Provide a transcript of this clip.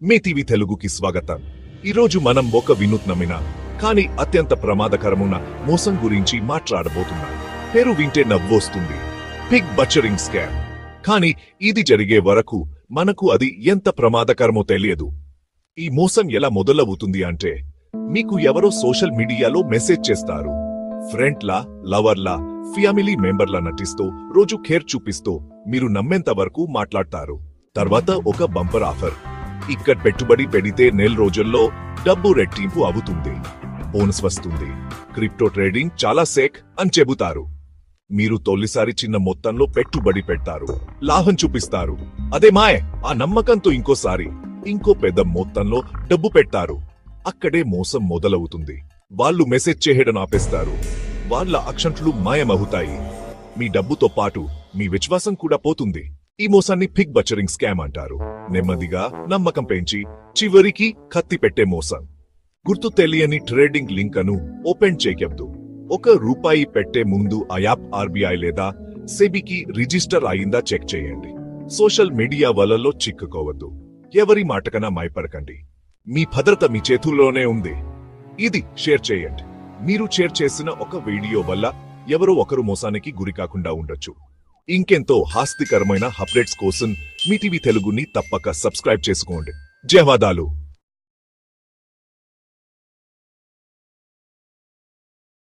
మీ TV తెలుగుకి స్వాగతం. ఈరోజు మనం ఒక వినూత్నమైన కానీ అత్యంత ప్రమాదకరమైన మోసం గురించి మాట్లాడబోతున్నాం. పేరు వింటే నవ్వొస్తుంది, పిగ్ బచరింగ్ స్కామ్. కానీ ఇది జరిగే వరకు మనకు అది ఎంత ప్రమాదకరమో తెలియదు. ఈ మోసం ఎలా మొదలవుతుంది అంటే, మీకు ఎవరో సోషల్ మీడియాలో మెసేజ్ చేస్తారు. ఫ్రెండ్లా, లవర్లా, ఫ్యామిలీ మెంబర్లా నటిస్తూ రోజు కేర్ చూపిస్తూ మీరు నమ్మేంత వరకు మాట్లాడతారు. తర్వాత ఒక బంపర్ ఆఫర్, ఇక్కడ పెట్టుబడి పెడితే నెల రోజుల్లో డబ్బు రెట్టింపు అవుతుంది, బోనస్ వస్తుంది, క్రిప్టో ట్రేడింగ్ చాలా సేక్ అని చెబుతారు. మీరు తొలిసారి చిన్న మొత్తంలో పెట్టుబడి పెడతారు, లాభం చూపిస్తారు. అదే మాయ. ఆ నమ్మకంతో ఇంకోసారి ఇంకో పెద్ద మొత్తంలో డబ్బు పెట్టారు. అక్కడే మోసం మొదలవుతుంది. వాళ్ళు మెసేజ్ చేయడం ఆపేస్తారు, వాళ్ళ అక్షంట్లు మాయమవుతాయి. మీ డబ్బుతో పాటు మీ విశ్వాసం కూడా పోతుంది. ఈ మోసాన్ని పిగ్ బచరింగ్ స్కామ్ అంటారు. నెమ్మదిగా నమ్మకం పెంచి చివరికి కత్తి పెట్టే మోసం. గుర్తు తెలియని ట్రేడింగ్ లింక్ ను ఓపెన్ చేయొద్దు. ₹1 పెట్టే ముందు ఆ యాప్ ఆర్బీఐ లేదా సెబీకి రిజిస్టర్ అయిందా చెక్ చేయండి. సోషల్ మీడియా వలలో చిక్కుకోవద్దు. ఎవరి మాటకన్నా మైపడకండి. మీ భద్రత మీ చేతుల్లోనే ఉంది. ఇది షేర్ చేయండి. మీరు షేర్ చేసిన ఒక వీడియో వల్ల ఎవరో ఒకరు మోసానికి గురి కాకుండా ఉండొచ్చు. ఇంకెంతో హాస్తికరమైన అప్డేట్స్ కోసం మీ టీవీ తెలుగుని తప్పక సబ్స్క్రైబ్ చేసుకోండి. జయవాదాలు.